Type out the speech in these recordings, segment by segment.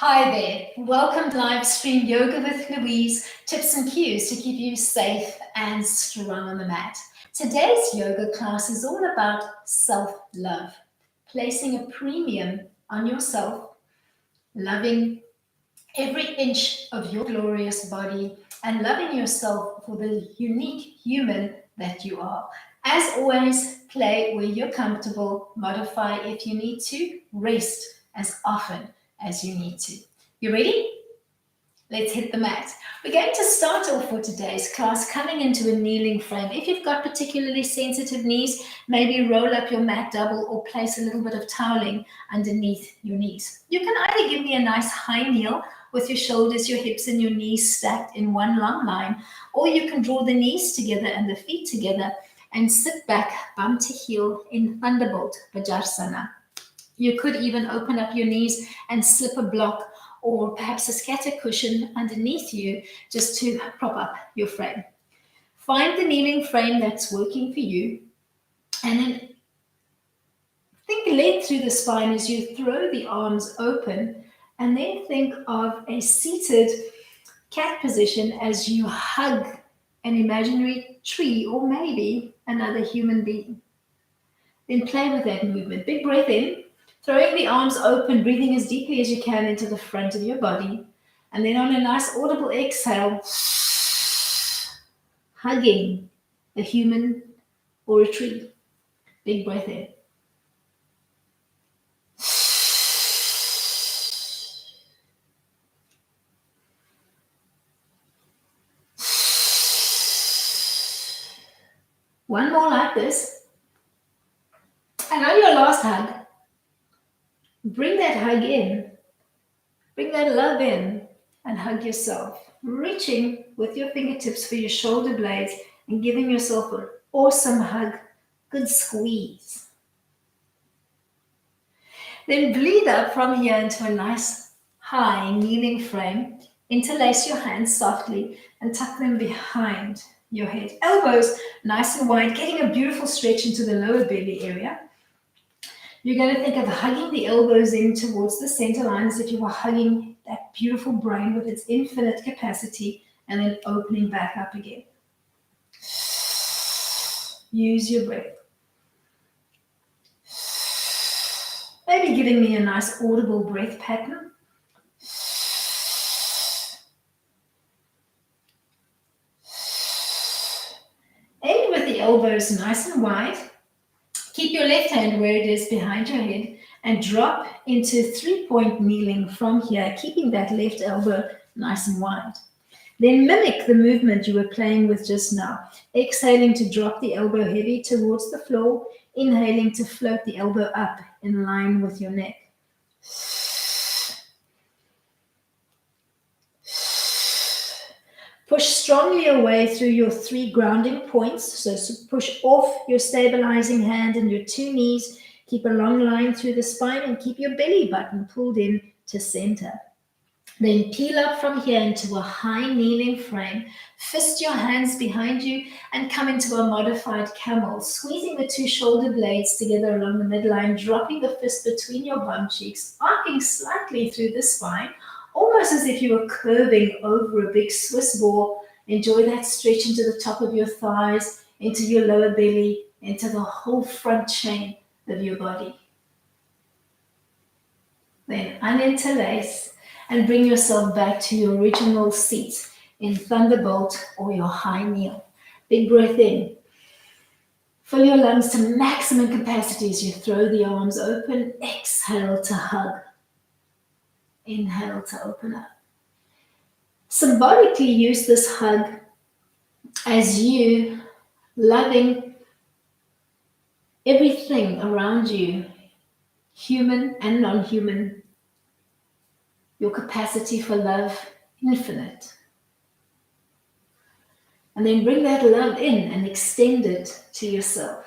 Hi there, welcome to live stream Yoga with Louise, tips and cues to keep you safe and strong on the mat. Today's yoga class is all about self-love, placing a premium on yourself, loving every inch of your glorious body, and loving yourself for the unique human that you are. As always, play where you're comfortable, modify if you need to, rest as often as you need to. You ready? Let's hit the mat. We're going to start off for today's class coming into a kneeling frame. If you've got particularly sensitive knees, maybe roll up your mat double or place a little bit of toweling underneath your knees. You can either give me a nice high kneel with your shoulders, your hips, and your knees stacked in one long line, or you can draw the knees together and the feet together and sit back, bum to heel in Thunderbolt Vajarsana. You could even open up your knees and slip a block or perhaps a scatter cushion underneath you just to prop up your frame. Find the kneeling frame that's working for you, and then think length through the spine as you throw the arms open, and then think of a seated cat position as you hug an imaginary tree or maybe another human being. Then play with that movement. Big breath in. Throwing the arms open, breathing as deeply as you can into the front of your body. And then on a nice audible exhale, hugging a human or a tree. Big breath in. One more like this. And on your last hug, bring that hug in. Bring that love in and hug yourself. Reaching with your fingertips for your shoulder blades and giving yourself an awesome hug. Good squeeze. Then bleed up from here into a nice high kneeling frame. Interlace your hands softly and tuck them behind your head. Elbows nice and wide, getting a beautiful stretch into the lower belly area. You're going to think of hugging the elbows in towards the center line as if you were hugging that beautiful brain with its infinite capacity, and then opening back up again. Use your breath. Maybe giving me a nice audible breath pattern. End with the elbows nice and wide. Keep your left hand where it is behind your head and drop into 3-point kneeling from here, keeping that left elbow nice and wide. Then mimic the movement you were playing with just now. Exhaling to drop the elbow heavy towards the floor. Inhaling to float the elbow up in line with your neck. Push strongly away through your 3 grounding points. So push off your stabilizing hand and your 2 knees. Keep a long line through the spine and keep your belly button pulled in to center. Then peel up from here into a high kneeling frame. Fist your hands behind you and come into a modified camel, squeezing the 2 shoulder blades together along the midline, dropping the fist between your bum cheeks, arcing slightly through the spine, almost as if you were curving over a big Swiss ball. Enjoy that stretch into the top of your thighs, into your lower belly, into the whole front chain of your body. Then uninterlace and bring yourself back to your original seat in Thunderbolt or your high kneel. Big breath in. Fill your lungs to maximum capacity as you throw the arms open. Exhale to hug. Inhale to open up. Symbolically use this hug as you loving everything around you, human and non-human. Your capacity for love, infinite. And then bring that love in and extend it to yourself.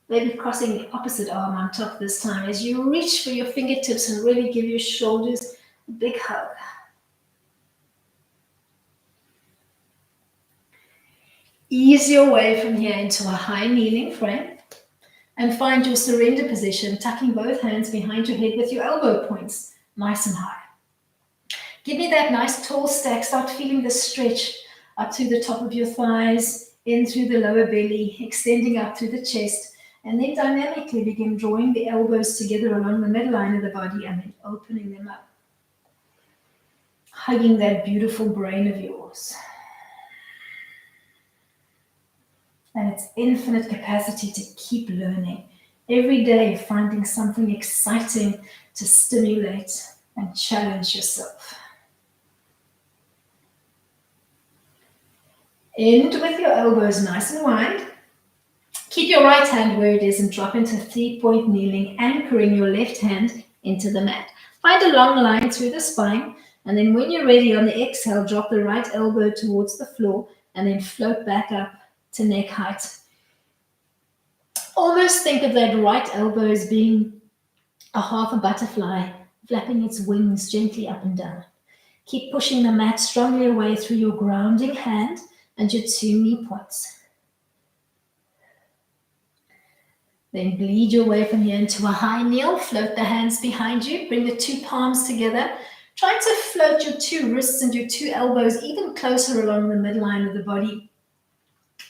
Maybe crossing the opposite arm on top this time as you reach for your fingertips and really give your shoulders a big hug. Ease your way from here into a high kneeling frame and find your surrender position, tucking both hands behind your head with your elbow points nice and high. Give me that nice tall stack. Start feeling the stretch up through the top of your thighs, in through the lower belly, extending up through the chest. And then dynamically begin drawing the elbows together along the midline of the body and then opening them up. Hugging that beautiful brain of yours. And its infinite capacity to keep learning. Every day finding something exciting to stimulate and challenge yourself. End with your elbows nice and wide. Keep your right hand where it is and drop into 3-point kneeling, anchoring your left hand into the mat. Find a long line through the spine, and then when you're ready on the exhale, drop the right elbow towards the floor and then float back up to neck height. Almost think of that right elbow as being a half a butterfly, flapping its wings gently up and down. Keep pushing the mat strongly away through your grounding hand and your 2 knee points. Then bleed your way from here into a high kneel. Float the hands behind you. Bring the 2 palms together. Try to float your 2 wrists and your 2 elbows even closer along the midline of the body.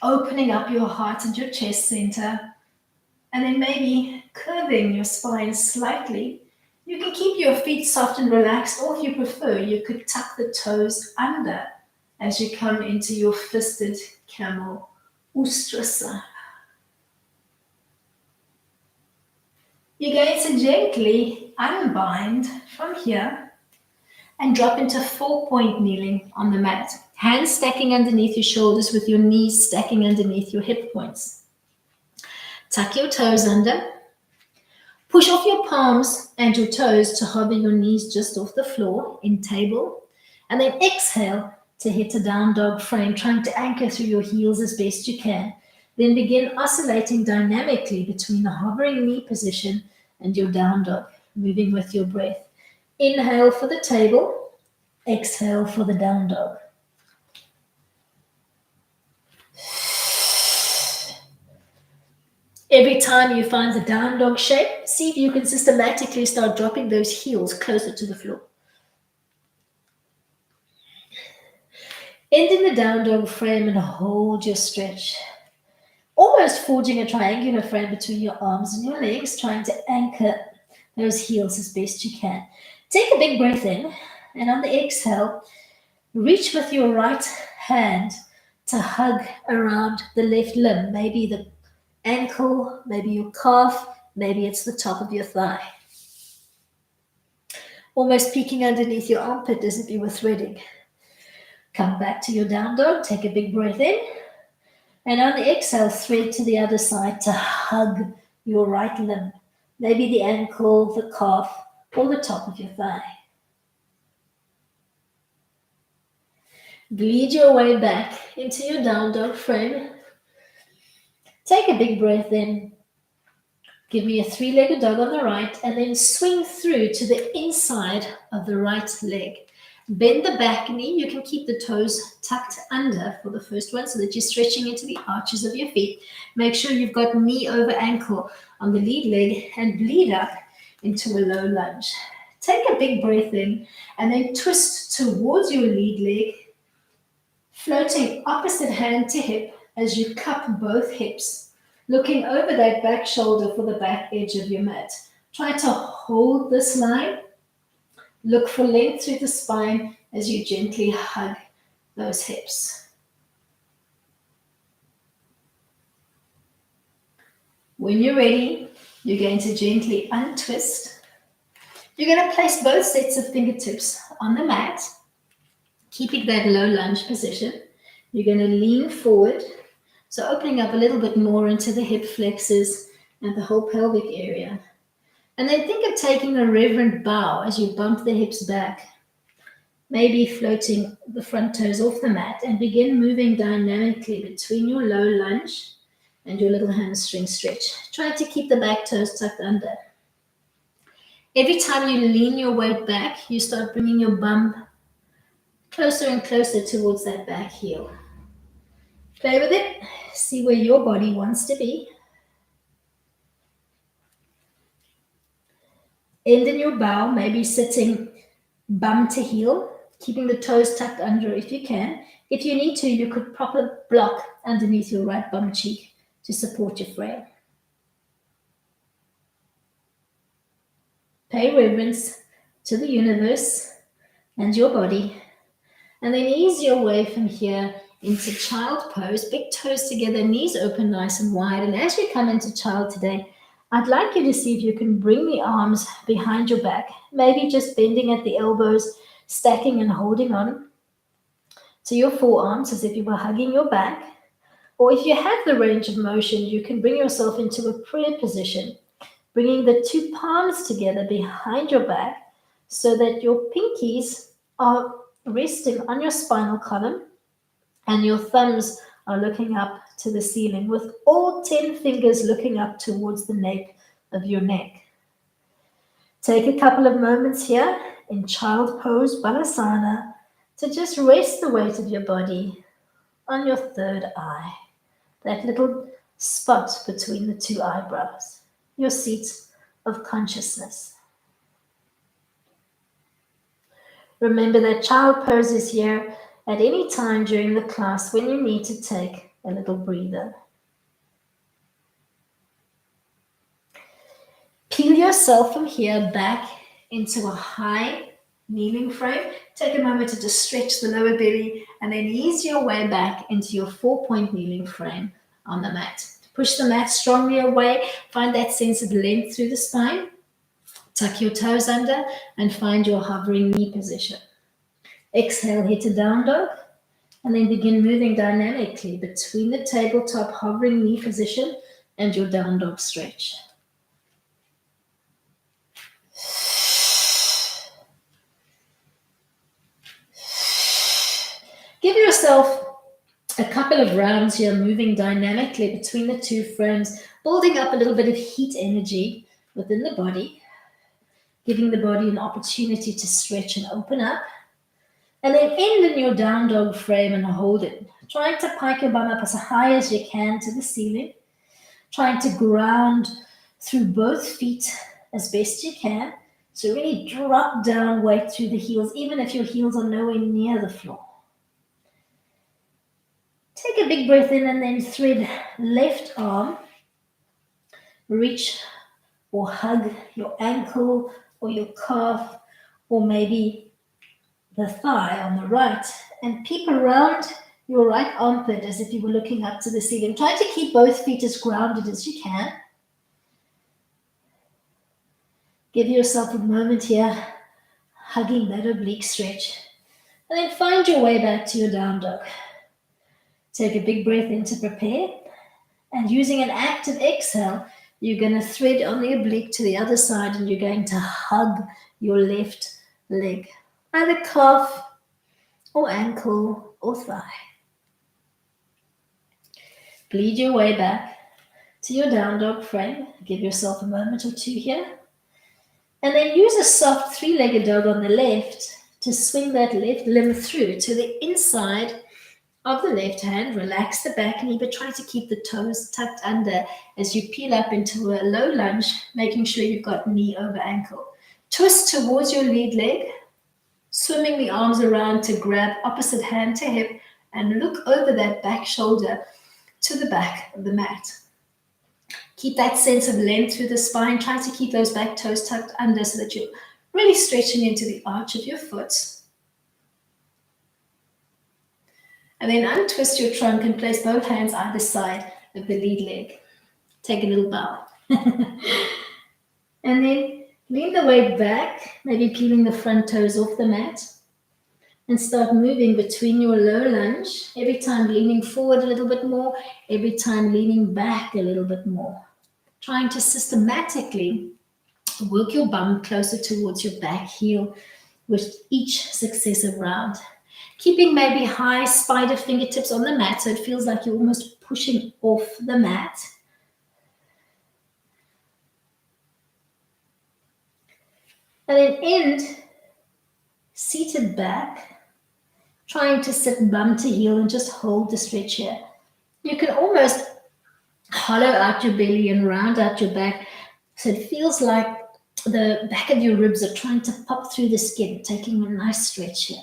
Opening up your heart and your chest center. And then maybe curving your spine slightly. You can keep your feet soft and relaxed, or if you prefer, you could tuck the toes under as you come into your fisted camel Ustrasana. You're going to gently unbind from here and drop into 4-point kneeling on the mat. Hands stacking underneath your shoulders with your knees stacking underneath your hip points. Tuck your toes under. Push off your palms and your toes to hover your knees just off the floor in table. And then exhale to hit a down dog frame, trying to anchor through your heels as best you can. Then begin oscillating dynamically between the hovering knee position and your down dog, moving with your breath. Inhale for the table, exhale for the down dog. Every time you find the down dog shape, see if you can systematically start dropping those heels closer to the floor. End in the down dog frame and hold your stretch. Almost forging a triangular frame between your arms and your legs, trying to anchor those heels as best you can. Take a big breath in, and on the exhale, reach with your right hand to hug around the left limb, maybe the ankle, maybe your calf, maybe it's the top of your thigh. Almost peeking underneath your armpit as if you were threading. Come back to your down dog, take a big breath in, and on the exhale, thread to the other side to hug your right limb, maybe the ankle, the calf, or the top of your thigh. Bleed your way back into your down dog frame. Take a big breath in. Give me a 3-legged dog on the right, and then swing through to the inside of the right leg. Bend the back knee. You can keep the toes tucked under for the first one so that you're stretching into the arches of your feet. Make sure you've got knee over ankle on the lead leg and bleed up into a low lunge. Take a big breath in and then twist towards your lead leg, floating opposite hand to hip as you cup both hips, looking over that back shoulder for the back edge of your mat. Try to hold this line. Look for length through the spine as you gently hug those hips. When you're ready, you're going to gently untwist. You're going to place both sets of fingertips on the mat, keeping that low lunge position. You're going to lean forward, so opening up a little bit more into the hip flexors and the whole pelvic area. And then think of taking a reverent bow as you bump the hips back, maybe floating the front toes off the mat, and begin moving dynamically between your low lunge and your little hamstring stretch. Try to keep the back toes tucked under. Every time you lean your weight back, you start bringing your bum closer and closer towards that back heel. Play with it. See where your body wants to be. End in your bow, maybe sitting bum to heel, keeping the toes tucked under if you can. If you need to, you could prop a block underneath your right bum cheek to support your frame. Pay reverence to the universe and your body, and then ease your way from here into child pose. Big toes together, knees open nice and wide. And as you come into child today, I'd like you to see if you can bring the arms behind your back, maybe just bending at the elbows, stacking and holding on to your forearms as if you were hugging your back. Or if you have the range of motion, you can bring yourself into a prayer position, bringing the two palms together behind your back so that your pinkies are resting on your spinal column and your thumbs are looking up to the ceiling with all 10 fingers looking up towards the nape of your neck. Take a couple of moments here in child pose balasana to just rest the weight of your body on your third eye, that little spot between the two eyebrows, your seat of consciousness. Remember that child pose is here at any time during the class when you need to take a little breather. Peel yourself from here back into a high kneeling frame. Take a moment to just stretch the lower belly and then ease your way back into your 4-point kneeling frame on the mat. Push the mat strongly away. Find that sense of length through the spine. Tuck your toes under and find your hovering knee position. Exhale, hit a down dog, and then begin moving dynamically between the tabletop hovering knee position and your down dog stretch. Give yourself a couple of rounds here, moving dynamically between the two frames, building up a little bit of heat energy within the body, giving the body an opportunity to stretch and open up. And then end in your down dog frame and hold it. Trying to pike your bum up as high as you can to the ceiling. Trying to ground through both feet as best you can. So really drop down weight through the heels, even if your heels are nowhere near the floor. Take a big breath in and then thread left arm. Reach or hug your ankle or your calf or maybe the thigh on the right, and peek around your right armpit as if you were looking up to the ceiling. Try to keep both feet as grounded as you can. Give yourself a moment here, hugging that oblique stretch, and then find your way back to your down dog. Take a big breath in to prepare, and using an active exhale, you're going to thread on the oblique to the other side, and you're going to hug your left leg, either calf or ankle or thigh. Bleed your way back to your down dog frame. Give yourself a moment or two here. And then use a soft 3-legged dog on the left to swing that left limb through to the inside of the left hand. Relax the back knee, but try to keep the toes tucked under as you peel up into a low lunge, making sure you've got knee over ankle. Twist towards your lead leg, swimming the arms around to grab opposite hand to hip and look over that back shoulder to the back of the mat. Keep that sense of length through the spine. Try to keep those back toes tucked under so that you're really stretching into the arch of your foot. And then untwist your trunk and place both hands either side of the lead leg. Take a little bow. And then lean the weight back, maybe peeling the front toes off the mat. And start moving between your low lunge, every time leaning forward a little bit more, every time leaning back a little bit more. Trying to systematically work your bum closer towards your back heel with each successive round. Keeping maybe high spider fingertips on the mat so it feels like you're almost pushing off the mat. And then end seated back, trying to sit bum to heel and just hold the stretch here. You can almost hollow out your belly and round out your back so it feels like the back of your ribs are trying to pop through the skin, taking a nice stretch here.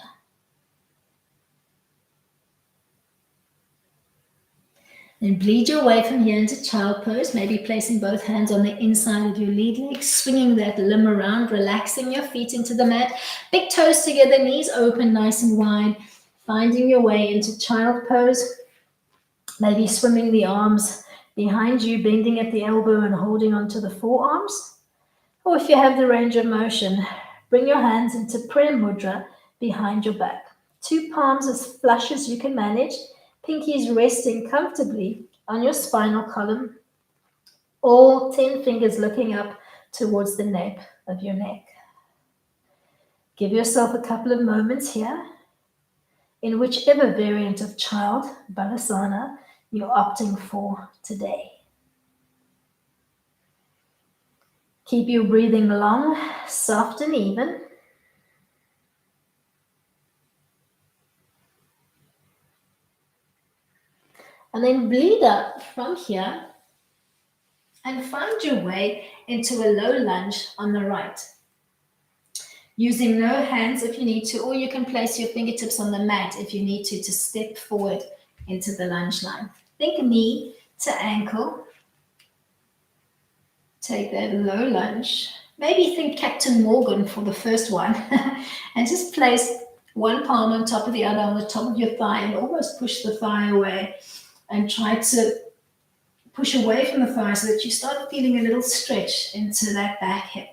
Then bleed your way from here into child pose, maybe placing both hands on the inside of your lead leg, swinging that limb around, relaxing your feet into the mat, big toes together, knees open, nice and wide, finding your way into child pose, maybe swimming the arms behind you, bending at the elbow and holding onto the forearms. Or if you have the range of motion, bring your hands into prayer mudra behind your back. 2 palms as flush as you can manage, pinkies resting comfortably on your spinal column, all 10 fingers looking up towards the nape of your neck. Give yourself a couple of moments here in whichever variant of child balasana you're opting for today. Keep your breathing long, soft and even. And then bleed up from here and find your way into a low lunge on the right. Using no hands if you need to, or you can place your fingertips on the mat if you need to step forward into the lunge line. Think knee to ankle. Take that low lunge. Maybe think Captain Morgan for the first one. And just place one palm on top of the other on the top of your thigh and almost push the thigh away. And try to push away from the thigh so that you start feeling a little stretch into that back hip.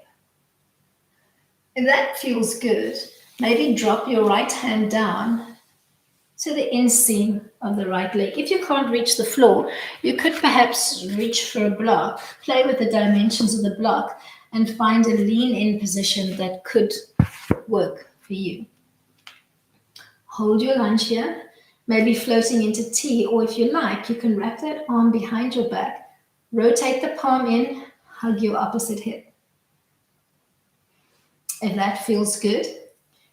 If that feels good, maybe drop your right hand down to the inseam of the right leg. If you can't reach the floor, you could perhaps reach for a block, play with the dimensions of the block, and find a lean-in position that could work for you. Hold your lunge here. Maybe floating into T, or if you like, you can wrap that arm behind your back, rotate the palm in, hug your opposite hip. If that feels good,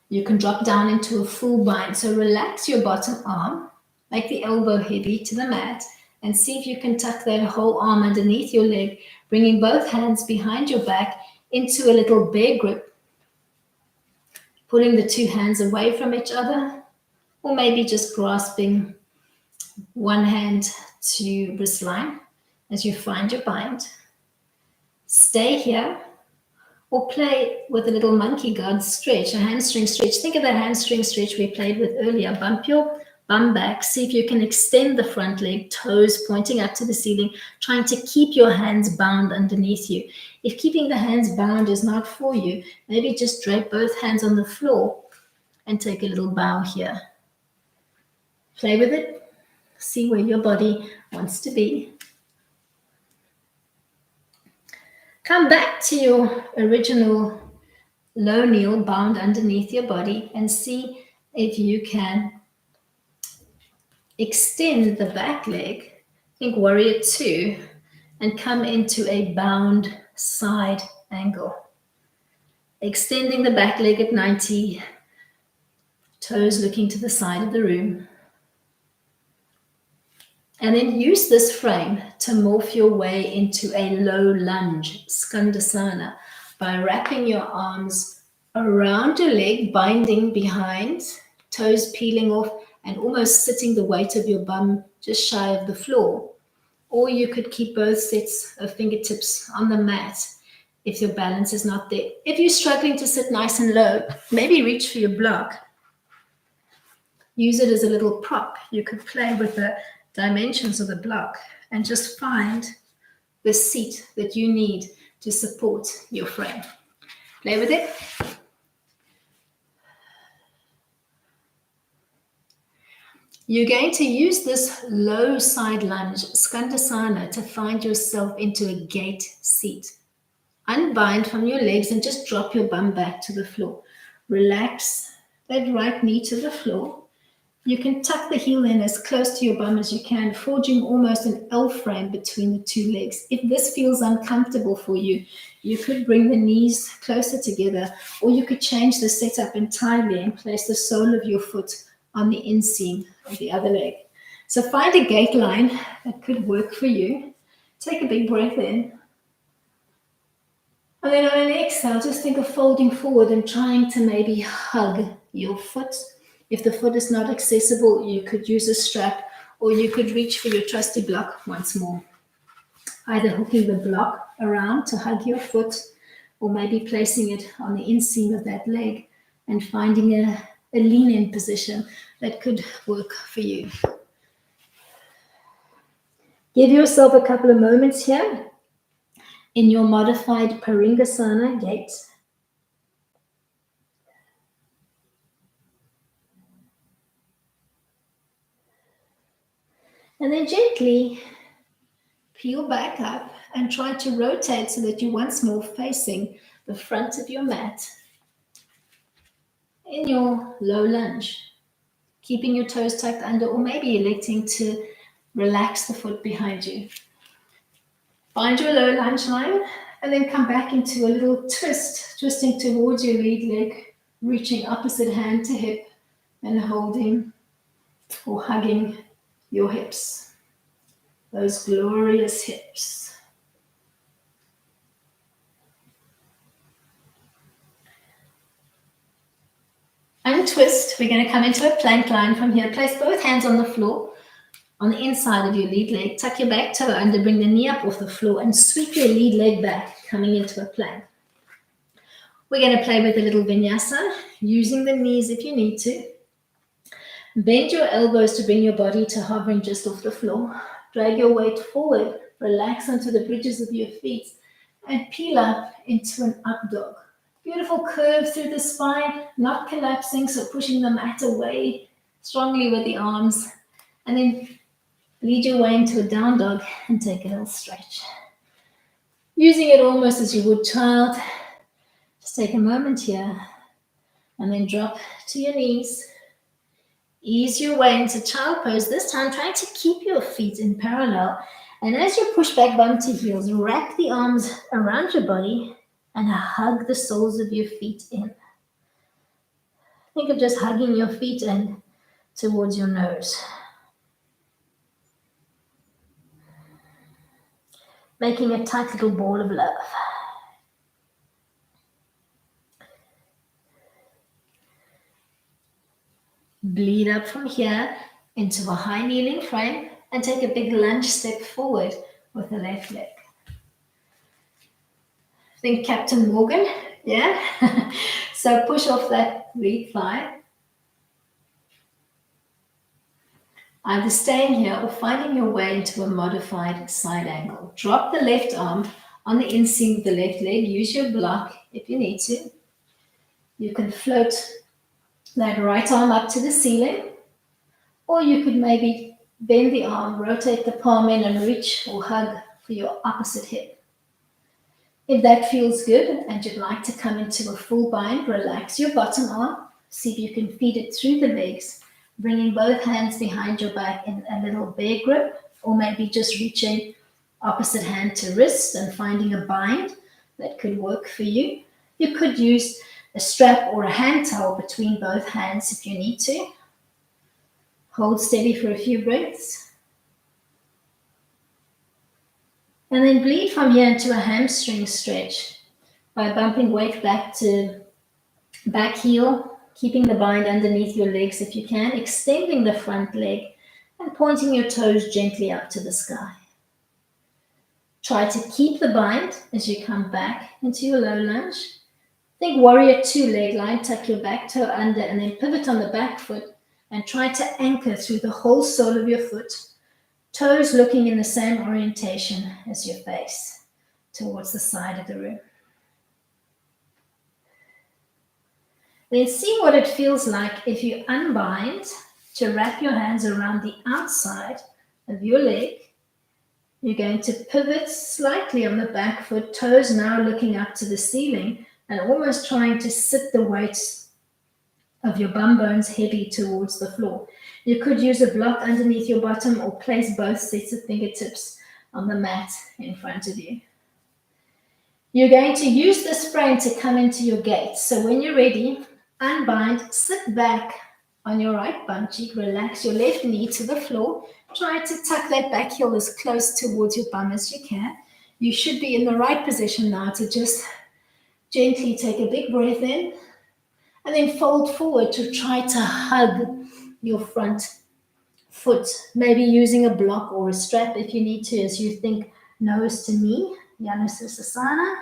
you can drop down into a full bind. So relax your bottom arm, make the elbow heavy to the mat, and see if you can tuck that whole arm underneath your leg, bringing both hands behind your back into a little bear grip, pulling the 2 hands away from each other, or maybe just grasping one hand to wrist line as you find your bind. Stay here or play with a little monkey guard stretch, a hamstring stretch. Think of that hamstring stretch we played with earlier. Bump your bum back. See if you can extend the front leg, toes pointing up to the ceiling, trying to keep your hands bound underneath you. If keeping the hands bound is not for you, maybe just drape both hands on the floor and take a little bow here. Play with it. See where your body wants to be. Come back to your original low kneel bound underneath your body and see if you can extend the back leg. Think warrior 2 and come into a bound side angle. Extending the back leg at 90, toes looking to the side of the room. And then use this frame to morph your way into a low lunge, skandasana, by wrapping your arms around your leg, binding behind, toes peeling off, and almost sitting the weight of your bum just shy of the floor. Or you could keep both sets of fingertips on the mat if your balance is not there. If you're struggling to sit nice and low, maybe reach for your block. Use it as a little prop. You could play with the dimensions of the block and just find the seat that you need to support your frame. Play with it. You're going to use this low side lunge, skandasana, to find yourself into a gate seat. Unbind from your legs and just drop your bum back to the floor. Relax that right knee to the floor. You can tuck the heel in as close to your bum as you can, forging almost an L frame between the 2 legs. If this feels uncomfortable for you, you could bring the knees closer together, or you could change the setup entirely and place the sole of your foot on the inseam of the other leg. So find a gate line that could work for you. Take a big breath in. And then on an exhale, just think of folding forward and trying to maybe hug your foot. If the foot is not accessible, you could use a strap or you could reach for your trusty block once more. Either hooking the block around to hug your foot, or maybe placing it on the inseam of that leg and finding a lean-in position that could work for you. Give yourself a couple of moments here in your modified Paringasana gait. And then gently peel back up and try to rotate so that you're once more facing the front of your mat in your low lunge, keeping your toes tucked under, or maybe electing to relax the foot behind you. Find your low lunge line and then come back into a little twist, twisting towards your lead leg, reaching opposite hand to hip and holding or hugging your hips, those glorious hips. Untwist. We're going to come into a plank line from here. Place both hands on the floor, on the inside of your lead leg. Tuck your back toe under, bring the knee up off the floor and sweep your lead leg back, coming into a plank. We're going to play with a little vinyasa, using the knees if you need to. Bend your elbows to bring your body to hovering just off the floor. Drag your weight forward, relax onto the bridges of your feet, and peel up into an up dog. Beautiful curve through the spine, not collapsing, so pushing the mat away strongly with the arms. And then lead your way into a down dog and take a little stretch. Using it almost as you would child. Just take a moment here and then drop to your knees. Ease your way into child pose. This time, try to keep your feet in parallel. And as you push back bum to heels, wrap the arms around your body and hug the soles of your feet in. Think of just hugging your feet in towards your nose. Making a tight little ball of love. Bleed up from here into a high kneeling frame and take a big lunge step forward with the left leg. Think Captain Morgan, yeah? So push off that lead thigh. Either staying here or finding your way into a modified side angle. Drop the left arm on the inseam of the left leg. Use your block if you need to. You can float that right arm up to the ceiling, or you could maybe bend the arm, rotate the palm in and reach or hug for your opposite hip. If that feels good and you'd like to come into a full bind, relax your bottom arm. See if you can feed it through the legs, bringing both hands behind your back in a little bear grip, or maybe just reaching opposite hand to wrist and finding a bind that could work for you. You could use a strap or a hand towel between both hands if you need to. Hold steady for a few breaths. And then bleed from here into a hamstring stretch by bumping weight back to back heel, keeping the bind underneath your legs if you can, extending the front leg and pointing your toes gently up to the sky. Try to keep the bind as you come back into your low lunge. Think warrior 2 leg line, tuck your back toe under and then pivot on the back foot and try to anchor through the whole sole of your foot. Toes looking in the same orientation as your face, towards the side of the room. Then see what it feels like if you unbind to wrap your hands around the outside of your leg. You're going to pivot slightly on the back foot, toes now looking up to the ceiling and almost trying to sit the weight of your bum bones heavy towards the floor. You could use a block underneath your bottom or place both sets of fingertips on the mat in front of you. You're going to use this frame to come into your gait. So when you're ready, unbind, sit back on your right bum cheek, relax your left knee to the floor. Try to tuck that back heel as close towards your bum as you can. You should be in the right position now to just gently take a big breath in and then fold forward to try to hug your front foot, maybe using a block or a strap if you need to, as you think nose to knee, Janusasana.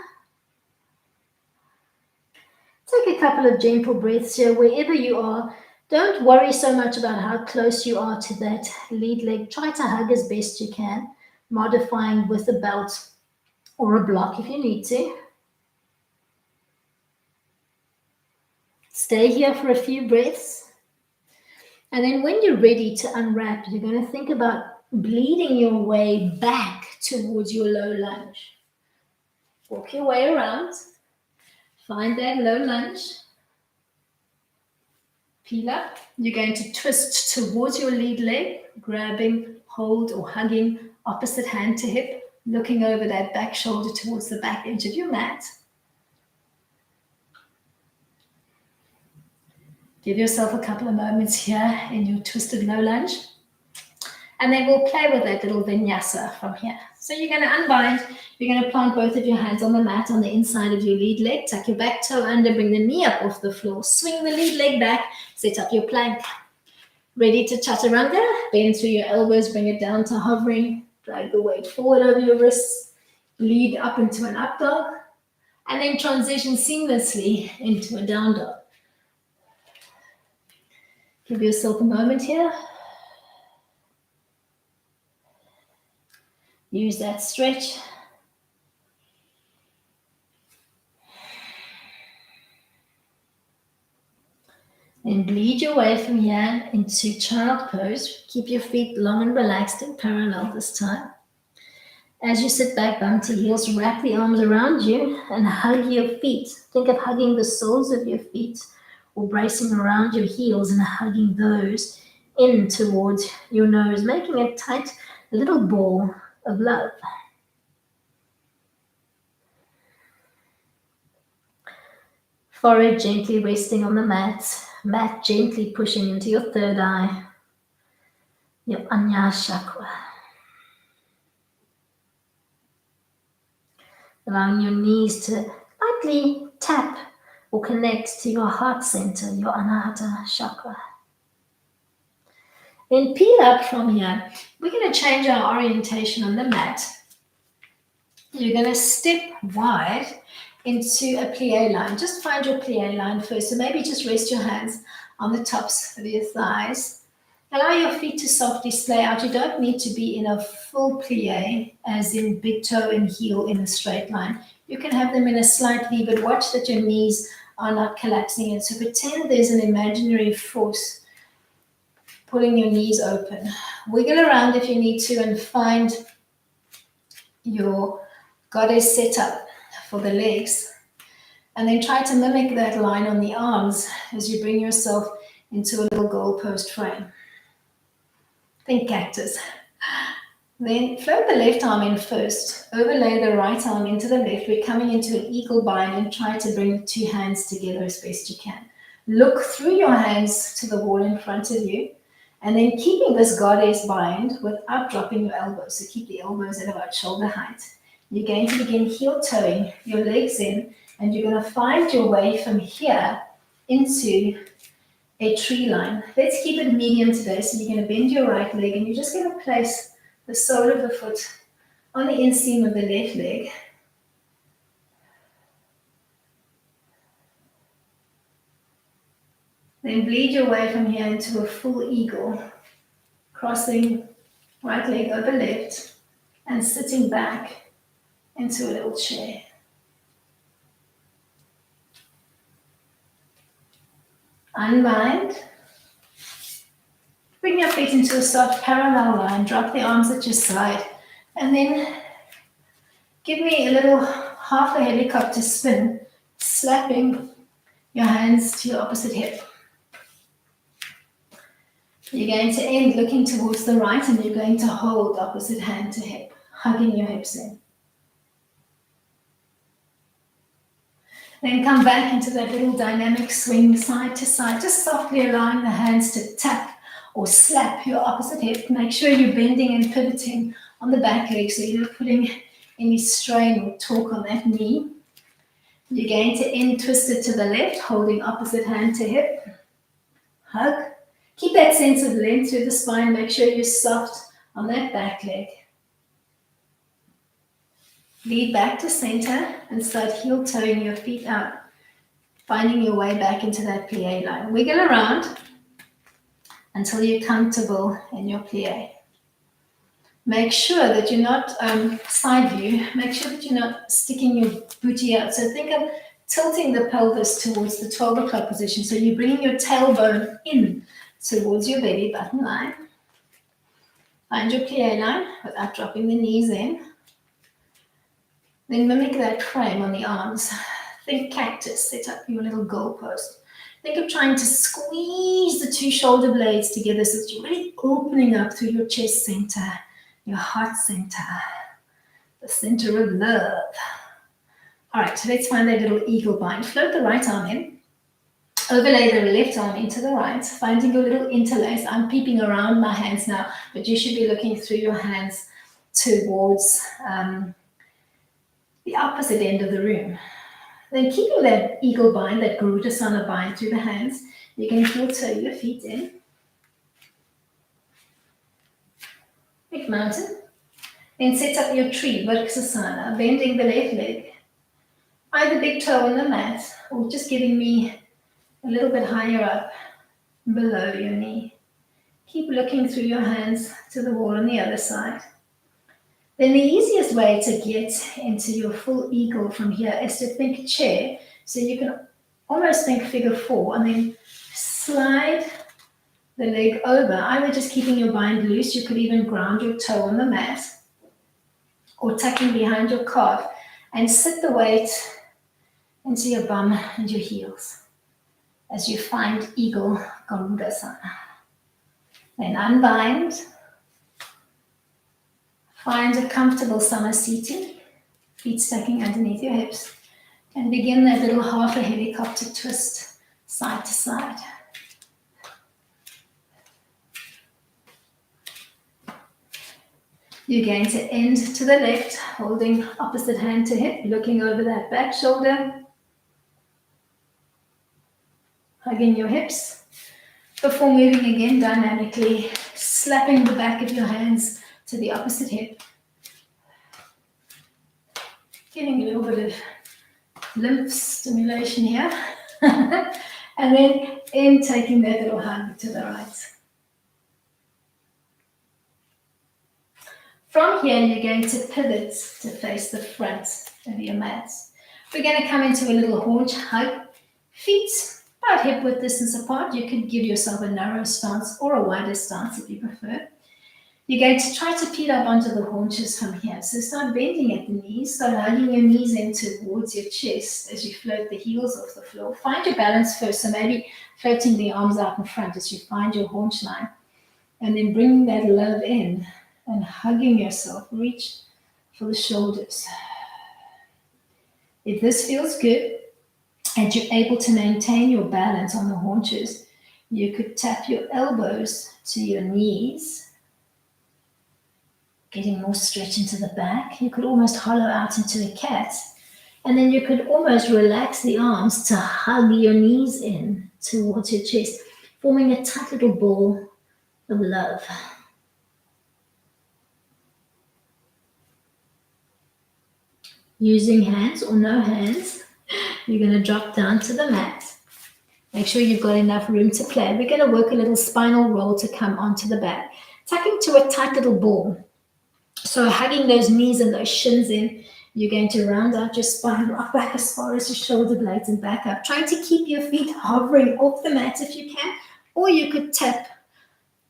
Take a couple of gentle breaths here wherever you are. Don't worry so much about how close you are to that lead leg. Try to hug as best you can, modifying with a belt or a block if you need to. Stay here for a few breaths. And then when you're ready to unwrap, you're going to think about bleeding your way back towards your low lunge. Walk your way around. Find that low lunge. Peel up. You're going to twist towards your lead leg, grabbing, hold, or hugging opposite hand to hip, looking over that back shoulder towards the back edge of your mat. Give yourself a couple of moments here in your twisted low lunge. And then we'll play with that little vinyasa from here. So you're going to unbind. You're going to plant both of your hands on the mat on the inside of your lead leg. Tuck your back toe under, bring the knee up off the floor. Swing the lead leg back. Set up your plank. Ready to chaturanga. Bend through your elbows. Bring it down to hovering. Drag the weight forward over your wrists. Lead up into an up dog. And then transition seamlessly into a down dog. Give yourself a moment here. Use that stretch. Then bleed your way from here into child pose. Keep your feet long and relaxed and parallel this time. As you sit back, bum to heels, wrap the arms around you and hug your feet. Think of hugging the soles of your feet or bracing around your heels and hugging those in towards your nose, making a tight little ball of love. Forehead gently resting on the mat gently pushing into your third eye, your Ajna chakra. Allowing your knees to lightly tap or connect to your heart center, your Anahata chakra. Then peel up from here. We're going to change our orientation on the mat. You're going to step wide into a plie line. Just find your plie line first. So maybe just rest your hands on the tops of your thighs. Allow your feet to softly splay out. You don't need to be in a full plie, as in big toe and heel in a straight line. You can have them in a slight V, but watch that your knees are not collapsing in. So pretend there's an imaginary force pulling your knees open. Wiggle around if you need to and find your goddess setup for the legs. And then try to mimic that line on the arms as you bring yourself into a little goalpost frame. Think cactus. Then float the left arm in first. Overlay the right arm into the left. We're coming into an eagle bind and try to bring the two hands together as best you can. Look through your hands to the wall in front of you. And then keeping this goddess bind without dropping your elbows. So keep the elbows at about shoulder height. You're going to begin heel toeing your legs in. And you're going to find your way from here into a tree line. Let's keep it medium today. So you're going to bend your right leg and you're just going to place the sole of the foot on the inseam of the left leg. Then bleed your way from here into a full eagle, crossing right leg over left and sitting back into a little chair. Unbind. Bring your feet into a soft parallel line. Drop the arms at your side. And then give me a little half a helicopter spin, slapping your hands to your opposite hip. You're going to end looking towards the right and you're going to hold opposite hand to hip, hugging your hips in. Then come back into that little dynamic swing side to side, just softly allowing the hands to tap or slap your opposite hip. Make sure you're bending and pivoting on the back leg so you're not putting any strain or torque on that knee. You're going to end twisted to the left, holding opposite hand to hip. Hug. Keep that sense of length through the spine. Make sure you're soft on that back leg. Lead back to center and start heel toeing your feet out, finding your way back into that plie line. Wiggle around until you're comfortable in your plie. Make sure that you're not side view. Make sure that you're not sticking your booty out. So think of tilting the pelvis towards the 12 o'clock position. So you're bringing your tailbone in towards your belly button line. Find your plie line without dropping the knees in. Then mimic that frame on the arms. Think cactus, set up your little goalpost. Think of trying to squeeze the two shoulder blades together so that you're really opening up through your chest center, your heart center, the center of love. All right, so let's find that little eagle bind. Float the right arm in. Overlay the left arm into the right, finding your little interlace. I'm peeping around my hands now, but you should be looking through your hands towards the opposite end of the room. Then keeping that eagle bind, that Garudasana bind through the hands, you can heel toe your feet in. Big mountain. Then set up your tree, Virksasana, bending the left leg. Either big toe on the mat or just giving me a little bit higher up below your knee. Keep looking through your hands to the wall on the other side. Then the easiest way to get into your full eagle from here is to think chair. So you can almost think figure four and then slide the leg over, either just keeping your bind loose. You could even ground your toe on the mat or tucking behind your calf and sit the weight into your bum and your heels as you find Eagle Garudasana. Then unbind. Find a comfortable samasthiti, feet stacking underneath your hips, and begin that little half a helicopter twist side to side. You're going to end to the left, holding opposite hand to hip, looking over that back shoulder, hugging your hips, before moving again dynamically, slapping the back of your hands to the opposite hip, getting a little bit of lymph stimulation here, and then in taking that little hug to the right. From here, you're going to pivot to face the front of your mat. We're going to come into a little haunch hug, feet about hip width distance apart. You could give yourself a narrow stance or a wider stance if you prefer. You're going to try to peel up onto the haunches from here. So start bending at the knees, start hugging your knees in towards your chest as you float the heels off the floor. Find your balance first, so maybe floating the arms out in front as you find your haunch line. And then bringing that love in and hugging yourself. Reach for the shoulders. If this feels good and you're able to maintain your balance on the haunches, you could tap your elbows to your knees, getting more stretch into the back. You could almost hollow out into a cat. And then you could almost relax the arms to hug your knees in towards your chest, forming a tight little ball of love. Using hands or no hands, you're going to drop down to the mat. Make sure you've got enough room to play. We're going to work a little spinal roll to come onto the back, tucking to a tight little ball. So hugging those knees and those shins in, you're going to round out your spine, rock back as far as your shoulder blades and back up. Trying to keep your feet hovering off the mat if you can, or you could tap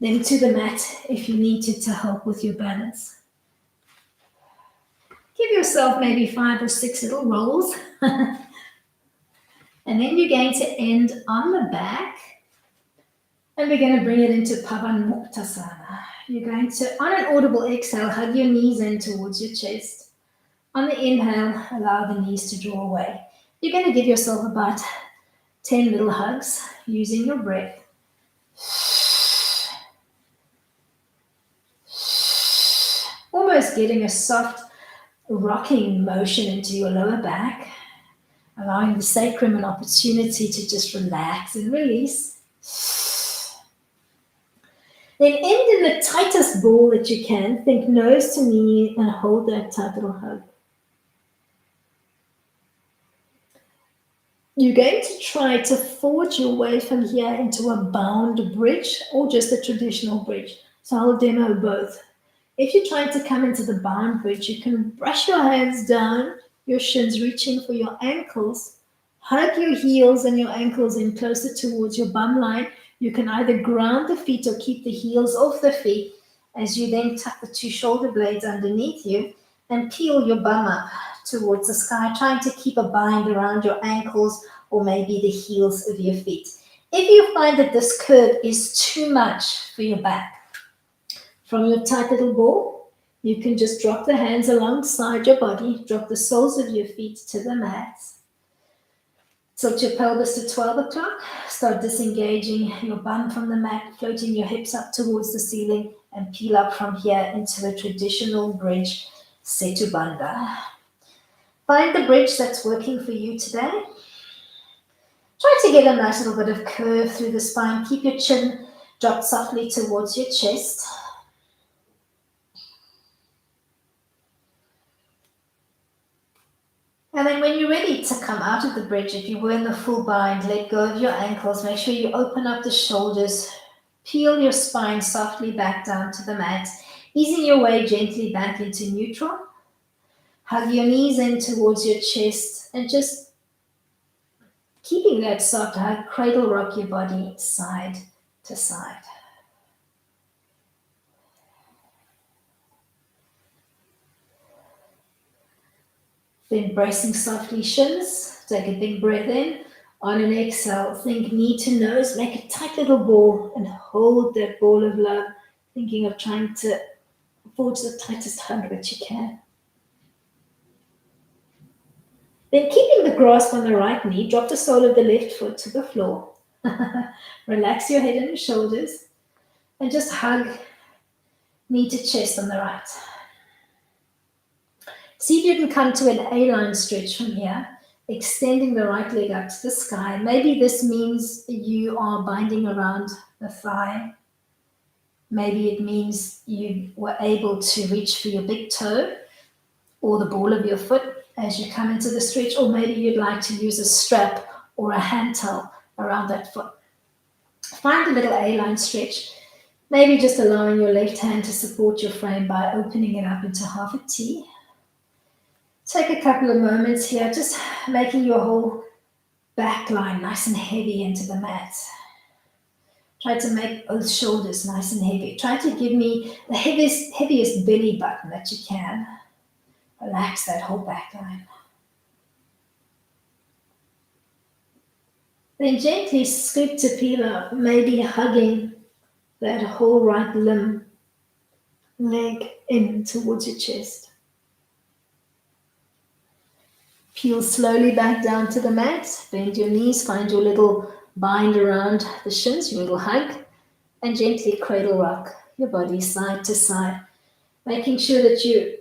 them to the mat if you need to help with your balance. Give yourself maybe 5 or 6 little rolls. And then you're going to end on the back. And we're going to bring it into Pavanmuktasana. You're going to, on an audible exhale, hug your knees in towards your chest. On the inhale, allow the knees to draw away. You're going to give yourself about 10 little hugs using your breath. Almost getting a soft rocking motion into your lower back, allowing the sacrum an opportunity to just relax and release. Then end in the tightest ball that you can. Think nose to knee and hold that tight little hug. You're going to try to forge your way from here into a bound bridge or just a traditional bridge. So I'll demo both. If you're trying to come into the bound bridge, you can brush your hands down, your shins reaching for your ankles. Hug your heels and your ankles in closer towards your bum line. You can either ground the feet or keep the heels off the feet as you then tuck the two shoulder blades underneath you and peel your bum up towards the sky, trying to keep a bind around your ankles or maybe the heels of your feet. If you find that this curve is too much for your back, from your tight little ball, you can just drop the hands alongside your body, drop the soles of your feet to the mat. Tilt your pelvis to 12 o'clock, start disengaging your bum from the mat, floating your hips up towards the ceiling, and peel up from here into a traditional bridge, Setu Bandha. Find the bridge that's working for you today. Try to get a nice little bit of curve through the spine. Keep your chin dropped softly towards your chest. And then when you're ready to come out of the bridge, if you were in the full bind, let go of your ankles. Make sure you open up the shoulders. Peel your spine softly back down to the mat, easing your way gently back into neutral. Hug your knees in towards your chest and just keeping that soft hug, cradle rock your body side to side. Then bracing softly shins, take a big breath in. On an exhale, think knee to nose, make a tight little ball and hold that ball of love, thinking of trying to forge the tightest hug that you can. Then keeping the grasp on the right knee, drop the sole of the left foot to the floor. Relax your head and your shoulders and just hug knee to chest on the right. See if you can come to an A-line stretch from here, extending the right leg up to the sky. Maybe this means you are binding around the thigh. Maybe it means you were able to reach for your big toe or the ball of your foot as you come into the stretch, or maybe you'd like to use a strap or a hand towel around that foot. Find a little A-line stretch, maybe just allowing your left hand to support your frame by opening it up into half a T. Take a couple of moments here, just making your whole back line nice and heavy into the mat. Try to make both shoulders nice and heavy. Try to give me the heaviest belly button that you can. Relax that whole back line. Then gently scoop to peel up, maybe hugging that whole right leg in towards your chest. Peel slowly back down to the mat, bend your knees, find your little bind around the shins, your little hug, and gently cradle rock your body side to side, making sure that you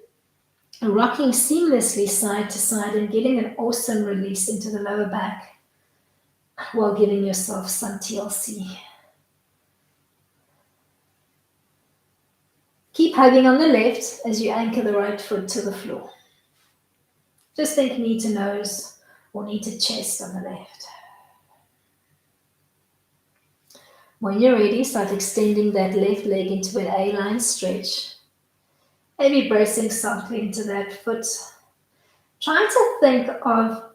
are rocking seamlessly side to side and getting an awesome release into the lower back while giving yourself some TLC. Keep hugging on the left as you anchor the right foot to the floor. Just think knee to nose or knee to chest on the left. When you're ready, start extending that left leg into an A-line stretch. Maybe bracing softly into that foot. Try to think of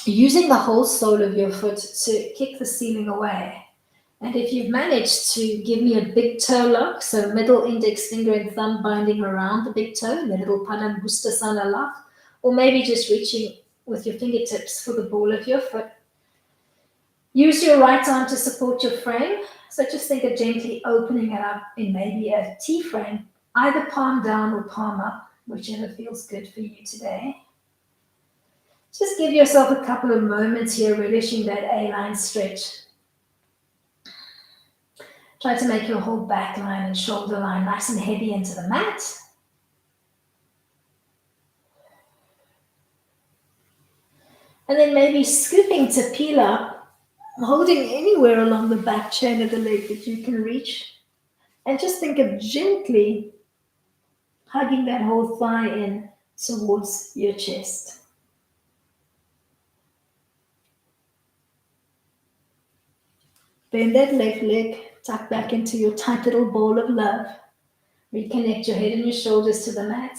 using the whole sole of your foot to kick the ceiling away. And if you've managed to give me a big toe lock, so middle index finger and thumb binding around the big toe, the little Padangusthasana lock, or maybe just reaching with your fingertips for the ball of your foot. Use your right arm to support your frame. So just think of gently opening it up in maybe a T-frame, either palm down or palm up, whichever feels good for you today. Just give yourself a couple of moments here, relishing that A-line stretch. Try to make your whole back line and shoulder line nice and heavy into the mat. And then maybe scooping to peel up, holding anywhere along the back chain of the leg that you can reach. And just think of gently hugging that whole thigh in towards your chest. Bend that left leg, tuck back into your tight little ball of love. Reconnect your head and your shoulders to the mat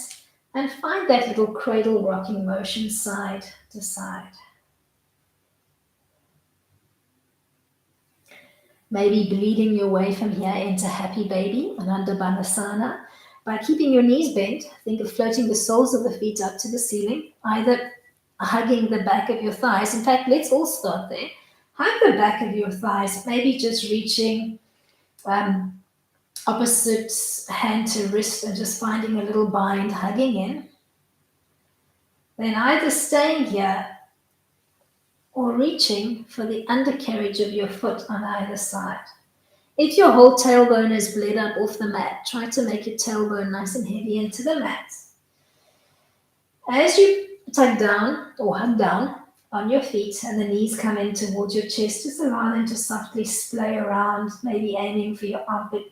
and find that little cradle rocking motion side to side. Maybe bleeding your way from here into happy baby and under Banasana. By keeping your knees bent, think of floating the soles of the feet up to the ceiling, either hugging the back of your thighs. In fact, let's all start there. Hug the back of your thighs, maybe just reaching opposite hand to wrist and just finding a little bind, hugging in. Then either staying here or reaching for the undercarriage of your foot on either side. If your whole tailbone is bled up off the mat, try to make your tailbone nice and heavy into the mat. As you tug down or hug down on your feet and the knees come in towards your chest, just allow them to softly splay around, maybe aiming for your armpit.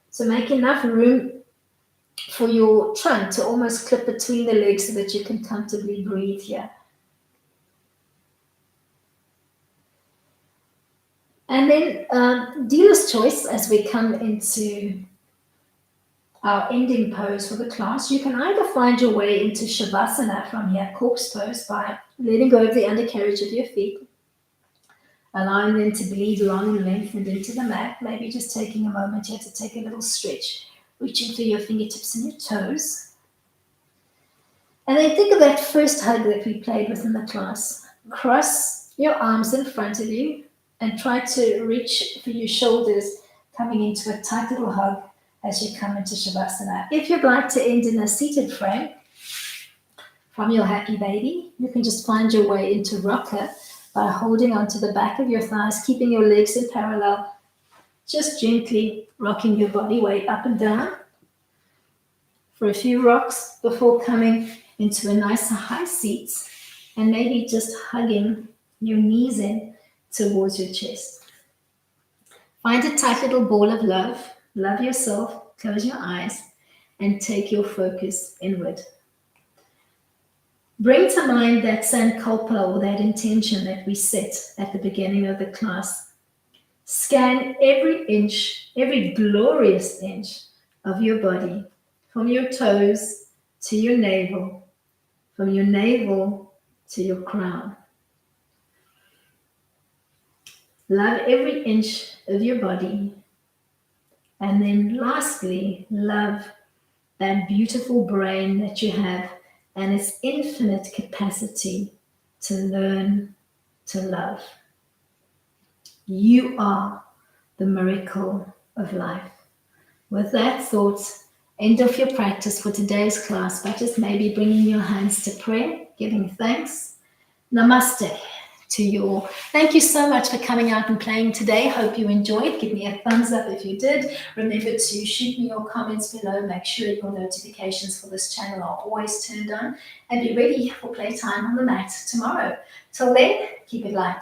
So make enough room for your trunk to almost clip between the legs so that you can comfortably breathe here. And then dealer's choice as we come into our ending pose for the class. You can either find your way into Shavasana from here, corpse pose, by letting go of the undercarriage of your feet, allowing them to bleed long and lengthened into the mat, maybe just taking a moment here to take a little stretch, reaching through your fingertips and your toes. And then think of that first hug that we played with in the class. Cross your arms in front of you and try to reach for your shoulders, coming into a tight little hug as you come into Shavasana. If you'd like to end in a seated frame from your happy baby, you can just find your way into Rocker by holding onto the back of your thighs, keeping your legs in parallel, just gently rocking your body weight up and down for a few rocks before coming into a nice high seat and maybe just hugging your knees in towards your chest. Find a tight little ball of love. Love yourself. Close your eyes and take your focus inward. Bring to mind that sankalpa or that intention that we set at the beginning of the class. Scan every inch, every glorious inch of your body, from your toes to your navel, from your navel to your crown. Love every inch of your body. And then lastly, love that beautiful brain that you have and its infinite capacity to learn to love. You are the miracle of life. With that thought, end of your practice for today's class by just maybe bringing your hands to prayer, giving thanks. Namaste to you all. Thank you so much for coming out and playing today. Hope you enjoyed. Give me a thumbs up if you did. Remember to shoot me your comments below. Make sure your notifications for this channel are always turned on. And be ready for playtime on the mat tomorrow. Till then, keep it light.